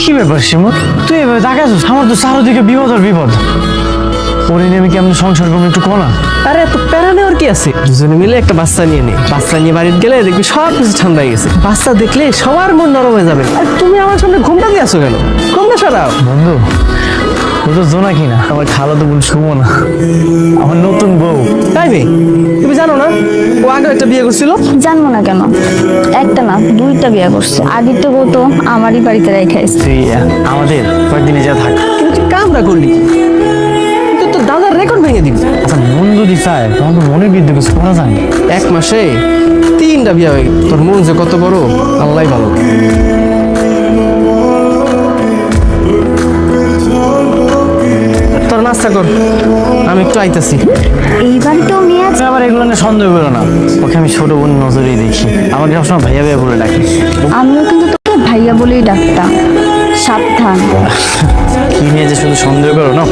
কি ব্যাপার শিমুল, তুই এভাবে তাকাচ্ছিস? আমার তো চারদিকে বিপদ আর বিপদ। ওরে নিয়ে আমি কেমন সংসার করবো একটু কোনা। আরে এত প্যারা নেওয়ার কি আছে? দুজনে মিলে একটা বাচ্চা নিয়ে নে। বাচ্চা নিয়ে বাড়িতে গেলে দেখবি সব কিছু ঠান্ডা হয়ে গেছে। বাচ্চা দেখলে সবার মন নরম হয়ে যাবে। আর তুমি আমার সামনে ঘুমটা দিয়ে আসো কেন? ঘুমটা সরাও। বন্ধু, ও তো জোনাকি না, আমার খালাতো বোন সুমনা, আমার নতুন বউ। তাই বে, তুমি জানো না ও আগে একটা বিয়ে করছিল? জানবো না কেন, একটা না দুইটা বিয়ে করছে। আগের তো বউ তো আমারই বাড়িতে রেখাইছে। তুই আমাদের কয়েকদিনে যা থাক। কিন্তু তুই কামটা করলি কি? তুই তো তোর দাদার রেকর্ড ভেঙে দিবি। আচ্ছা মন যদি চায় তখন তো মনের বিরুদ্ধে কিছু করা যায় না। 1 মাসে 3টা বিয়ে হয়ে গেল। তোর মন যে কত বড় আল্লাহ ভালো। তোর নাস্তা কর, আমি একটু আইতাছি। এই বাড়িতেও মেয়ে আছে? তুমি আবার এগুলো নিয়ে সন্দেহ করো না, ওকে আমি ছোট বোন নজরেই দেখি, আমাকে সবসময় ভাইয়া ভাইয়া বলে ডাকি। আমিও কিন্তু তোকে ভাইয়া বলেই ডাকতাম, সাবধান। কি নিয়ে যে শুধু সন্দেহ করো না।